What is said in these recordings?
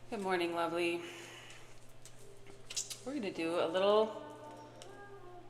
Good morning, lovely. We're going to do a little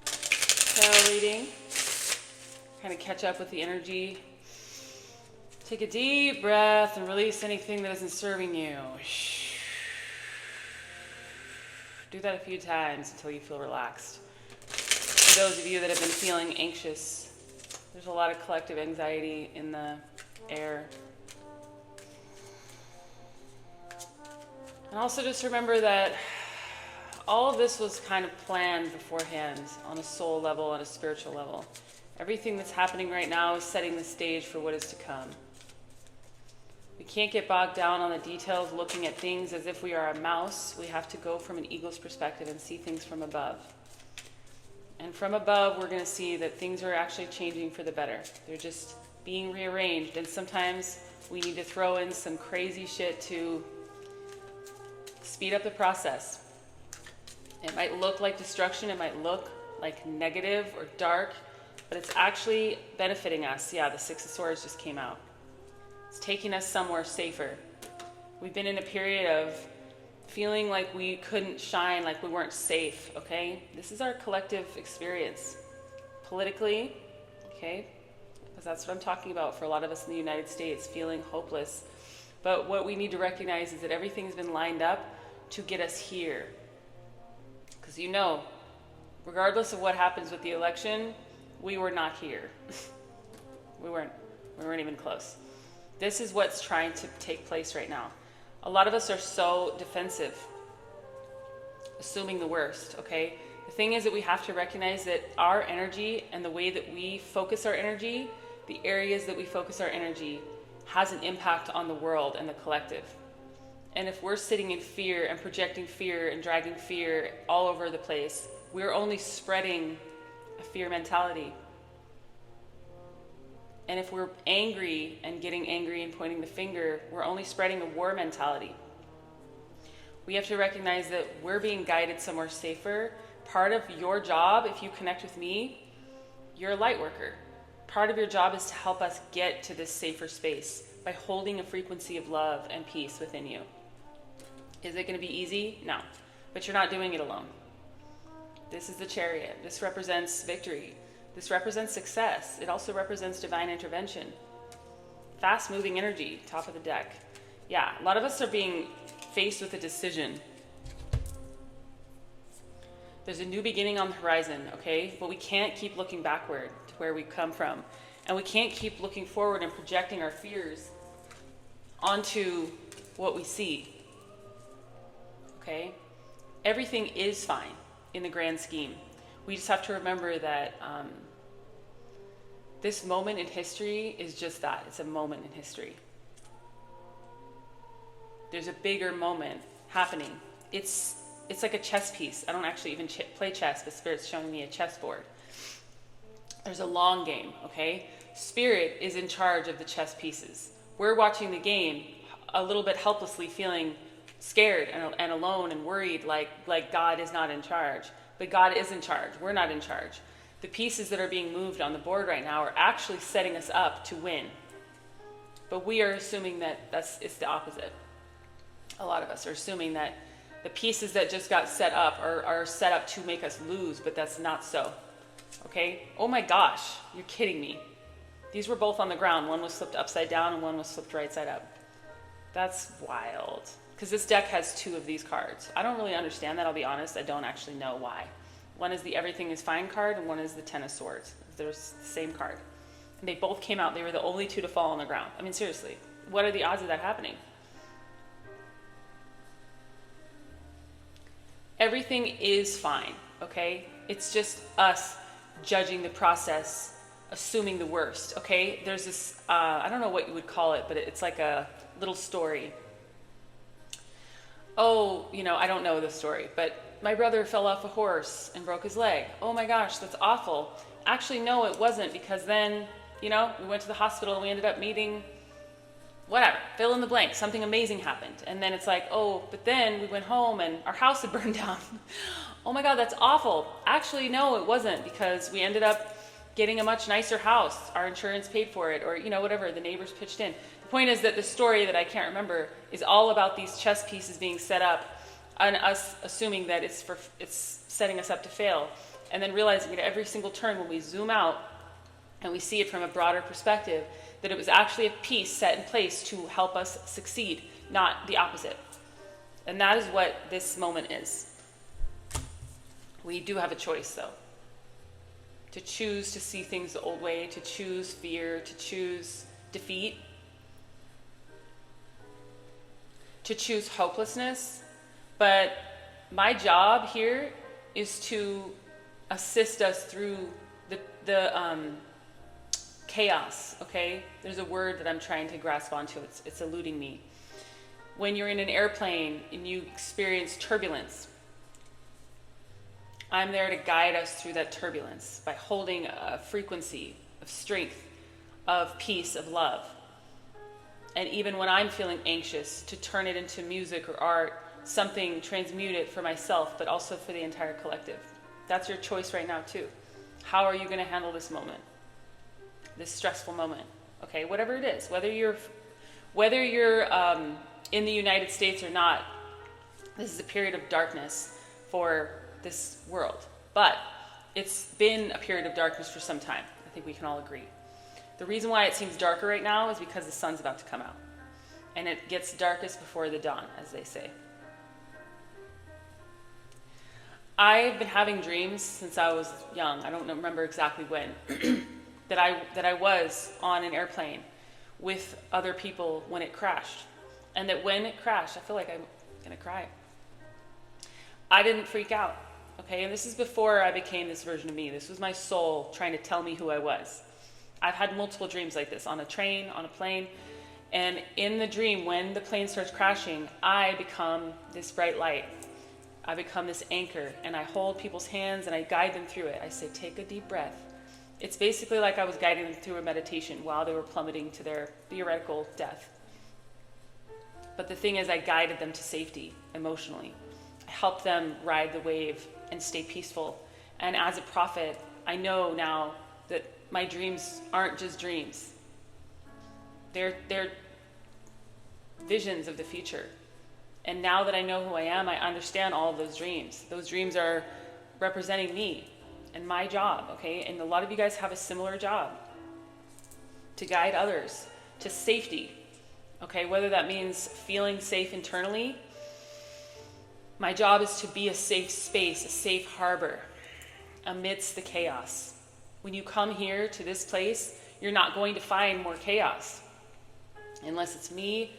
tarot reading, kind of catch up with the energy. Take a deep breath and release anything that isn't serving you. Do that a few times until you feel relaxed. For those of you that have been feeling anxious, there's a lot of collective anxiety in the air. And also just remember that all of this was kind of planned beforehand on a soul level, on a spiritual level. Everything that's happening right now is setting the stage for what is to come. We can't get bogged down on the details, looking at things as if we are a mouse. We have to go from an eagle's perspective and see things from above. And from above, we're going to see that things are actually changing for the better. They're just being rearranged. And sometimes we need to throw in some crazy shit to speed up the process. It might look like destruction, it might look like negative or dark, but it's actually benefiting us. Yeah, the Six of Swords just came out. It's taking us somewhere safer. We've been in a period of feeling like we couldn't shine, like we weren't safe, okay? This is our collective experience. Politically, okay? Because that's what I'm talking about for a lot of us in the United States, feeling hopeless. But what we need to recognize is that everything's been lined up to get us here. Because regardless of what happens with the election, we were not here. We weren't even close. This is what's trying to take place right now. A lot of us are so defensive, assuming the worst, okay? The thing is that we have to recognize that our energy and the way that we focus our energy, the areas that we focus our energy, has an impact on the world and the collective. And if we're sitting in fear and projecting fear and dragging fear all over the place, we're only spreading a fear mentality. And if we're angry and getting angry and pointing the finger, we're only spreading a war mentality. We have to recognize that we're being guided somewhere safer. Part of your job, if you connect with me, you're a light worker. Part of your job is to help us get to this safer space by holding a frequency of love and peace within you. Is it going to be easy? No. But you're not doing it alone. This is the Chariot. This represents victory. This represents success. It also represents divine intervention. Fast-moving energy, top of the deck. Yeah, a lot of us are being faced with a decision. There's a new beginning on the horizon, okay? But we can't keep looking backward to where we've come from. And we can't keep looking forward and projecting our fears onto what we see. Okay? Everything is fine in the grand scheme. We just have to remember that this moment in history is just that. It's a moment in history. There's a bigger moment happening. It's like a chess piece. I don't actually even play chess, but Spirit's showing me a chessboard. There's a long game, okay? Spirit is in charge of the chess pieces. We're watching the game a little bit helplessly, feeling scared and alone and worried, like God is not in charge. But God is in charge. We're not in charge. The pieces that are being moved on the board right now are actually setting us up to win. But we are assuming that it's the opposite. A lot of us are assuming that the pieces that just got set up are set up to make us lose, but that's not so. Okay? Oh my gosh, you're kidding me. These were both on the ground. One was flipped upside down and one was flipped right side up. That's wild. Because this deck has two of these cards. I don't really understand that, I'll be honest. I don't actually know why. One is the Everything is Fine card, and one is the Ten of Swords. They're the same card. And they both came out. They were the only two to fall on the ground. I mean, seriously. What are the odds of that happening? Everything is fine, okay? It's just us judging the process, assuming the worst, okay? There's this, I don't know what you would call it, but it's like a little story. Oh, I don't know the story, but my brother fell off a horse and broke his leg. Oh my gosh, that's awful. Actually, no, it wasn't, because then, we went to the hospital and we ended up meeting, whatever, fill in the blank, something amazing happened. And then it's like, oh, but then we went home and our house had burned down. Oh my God, that's awful. Actually, no, it wasn't, because we ended up getting a much nicer house. Our insurance paid for it, or, whatever, the neighbors pitched in. The point is that the story that I can't remember is all about these chess pieces being set up and us assuming that it's setting us up to fail, and then realizing at every single turn when we zoom out and we see it from a broader perspective, that it was actually a piece set in place to help us succeed, not the opposite. And that is what this moment is. We do have a choice, though. To choose to see things the old way, to choose fear, to choose defeat, to choose hopelessness. But my job here is to assist us through the chaos, okay? There's a word that I'm trying to grasp onto. It's eluding me. When you're in an airplane and you experience turbulence, I'm there to guide us through that turbulence by holding a frequency of strength, of peace, of love. And even when I'm feeling anxious, to turn it into music or art, something, transmute it for myself, but also for the entire collective. That's your choice right now too. How are you going to handle this moment? This stressful moment, okay? Whatever it is, whether you're in the United States or not, this is a period of darkness for this world. But it's been a period of darkness for some time. I think we can all agree. The reason why it seems darker right now is because the sun's about to come out. And it gets darkest before the dawn, as they say. I've been having dreams since I was young. I don't remember exactly when. that I was on an airplane with other people when it crashed. And that when it crashed, I feel like I'm going to cry. I didn't freak out, okay? And this is before I became this version of me. This was my soul trying to tell me who I was. I've had multiple dreams like this, on a train, on a plane. And in the dream, when the plane starts crashing, I become this bright light. I become this anchor, and I hold people's hands and I guide them through it. I say, take a deep breath. It's basically like I was guiding them through a meditation while they were plummeting to their theoretical death. But the thing is, I guided them to safety emotionally. I helped them ride the wave and stay peaceful. And as a prophet, I know now that my dreams aren't just dreams. They're visions of the future. And now that I know who I am, I understand all of those dreams. Those dreams are representing me and my job, okay? And a lot of you guys have a similar job, to guide others to safety, okay? Whether that means feeling safe internally. My job is to be a safe space, a safe harbor amidst the chaos. When you come here to this place, you're not going to find more chaos unless it's me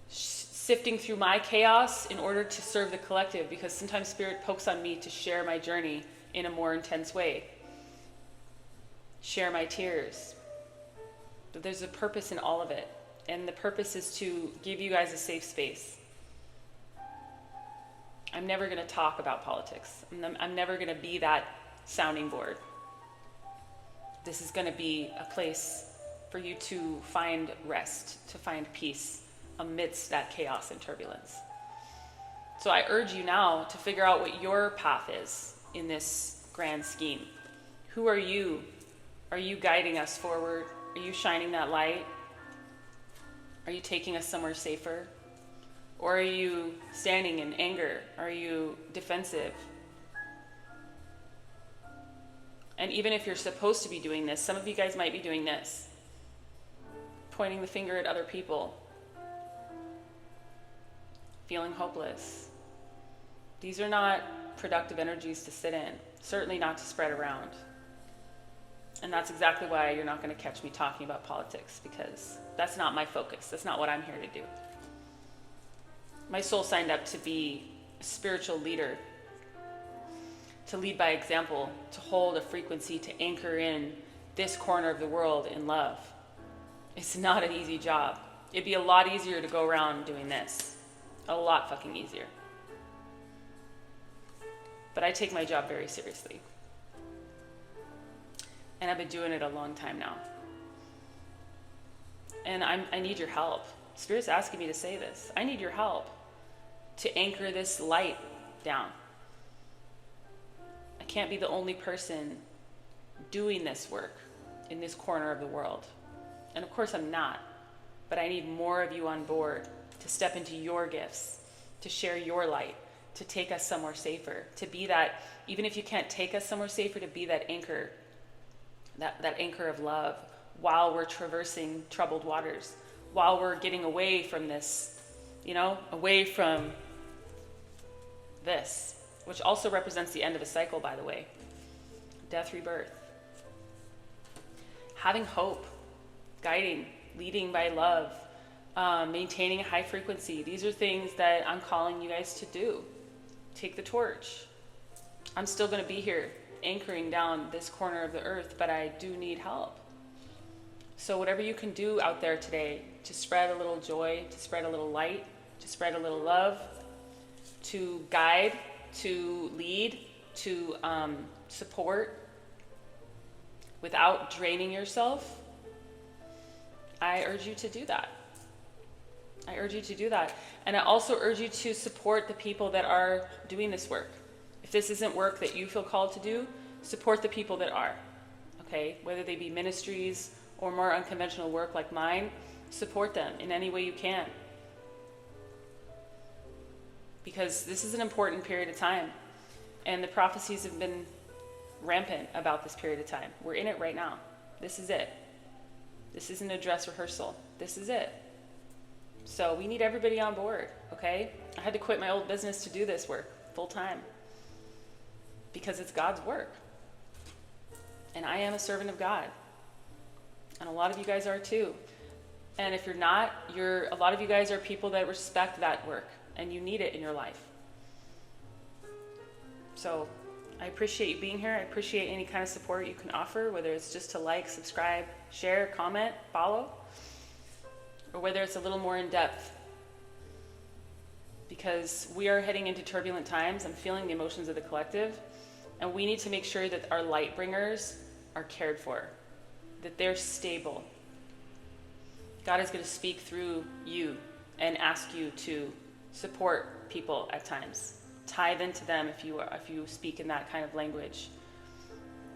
sifting through my chaos in order to serve the collective, because sometimes Spirit pokes on me to share my journey in a more intense way, share my tears. But there's a purpose in all of it, and the purpose is to give you guys a safe space. I'm never going to talk about politics. I'm never going to be that sounding board. This is going to be a place for you to find rest, to find peace amidst that chaos and turbulence. So I urge you now to figure out what your path is in this grand scheme. Who are you? Are you guiding us forward? Are you shining that light? Are you taking us somewhere safer? Or are you standing in anger? Are you defensive? And even if you're supposed to be doing this, some of you guys might be doing this, pointing the finger at other people, feeling hopeless. These are not productive energies to sit in, certainly not to spread around. And that's exactly why you're not going to catch me talking about politics, because that's not my focus. That's not what I'm here to do. My soul signed up to be a spiritual leader, to lead by example, to hold a frequency, to anchor in this corner of the world in love. It's not an easy job. It'd be a lot easier to go around doing this. A lot fucking easier. But I take my job very seriously. And I've been doing it a long time now. And I need your help. Spirit's asking me to say this. I need your help to anchor this light down. I can't be the only person doing this work in this corner of the world. And of course I'm not. but I need more of you on board to step into your gifts, to share your light, to take us somewhere safer, to be that, even if you can't take us somewhere safer, to be that anchor, that anchor of love while we're traversing troubled waters, while we're getting away from this, away from this, which also represents the end of a cycle, by the way. Death, rebirth. Having hope, guiding, leading by love, maintaining a high frequency. These are things that I'm calling you guys to do. Take the torch. I'm still going to be here anchoring down this corner of the earth, but I do need help. So whatever you can do out there today to spread a little joy, to spread a little light, to spread a little love, to guide, to lead, to support without draining yourself, I urge you to do that. I urge you to do that. And I also urge you to support the people that are doing this work. If this isn't work that you feel called to do, support the people that are. Okay? Whether they be ministries or more unconventional work like mine, support them in any way you can. Because this is an important period of time. And the prophecies have been rampant about this period of time. We're in it right now. This is it. This isn't a dress rehearsal. This is it. So we need everybody on board, okay? I had to quit my old business to do this work full time because it's God's work. And I am a servant of God. And a lot of you guys are too. And if you're not, a lot of you guys are people that respect that work and you need it in your life. So I appreciate you being here. I appreciate any kind of support you can offer, whether it's just to like, subscribe, share, comment, follow, or whether it's a little more in depth. Because we are heading into turbulent times. I'm feeling the emotions of the collective, and we need to make sure that our light bringers are cared for, that they're stable. God is going to speak through you and ask you to support people at times. Tithe into them if you speak in that kind of language.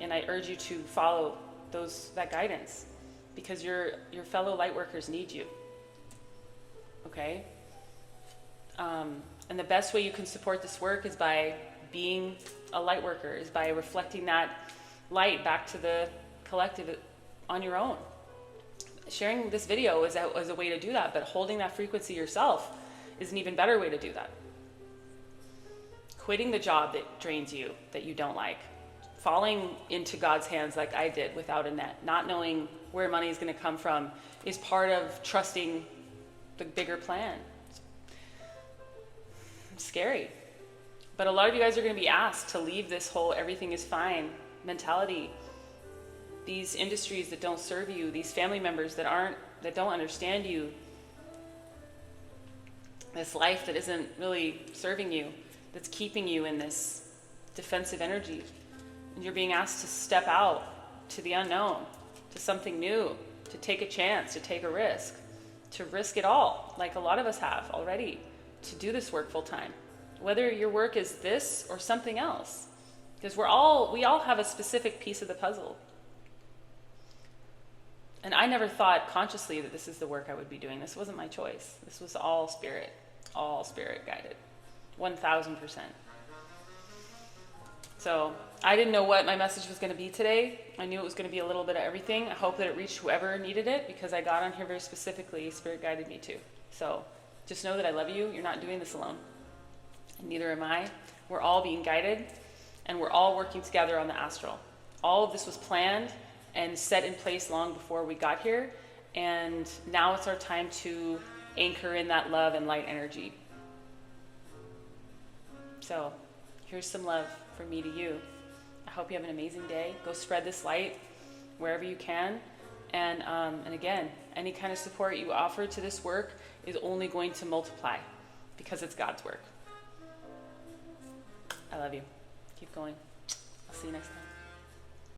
And I urge you to follow that guidance, because your fellow lightworkers need you. Okay? And the best way you can support this work is by being a lightworker, is by reflecting that light back to the collective on your own. Sharing this video is a way to do that, but holding that frequency yourself is an even better way to do that. Quitting the job that drains you, that you don't like, falling into God's hands like I did without a net, not knowing where money is going to come from, is part of trusting the bigger plan. It's scary. But a lot of you guys are going to be asked to leave this whole everything is fine mentality. These industries that don't serve you, these family members that don't understand you, this life that isn't really serving you, that's keeping you in this defensive energy. And you're being asked to step out to the unknown, to something new, to take a chance, to take a risk, to risk it all, like a lot of us have already, to do this work full time. Whether your work is this or something else, because we all have a specific piece of the puzzle. And I never thought consciously that this is the work I would be doing. This wasn't my choice. This was all spirit guided, 1000%. So I didn't know what my message was going to be today. I knew it was going to be a little bit of everything. I hope that it reached whoever needed it, because I got on here very specifically. Spirit guided me to. So just know that I love you. You're not doing this alone. And neither am I. We're all being guided, and we're all working together on the astral. All of this was planned and set in place long before we got here. And now it's our time to anchor in that love and light energy. So here's some love from me to you. I hope you have an amazing day. Go spread this light wherever you can. And again, any kind of support you offer to this work is only going to multiply, because it's God's work. I love you. Keep going. I'll see you next time.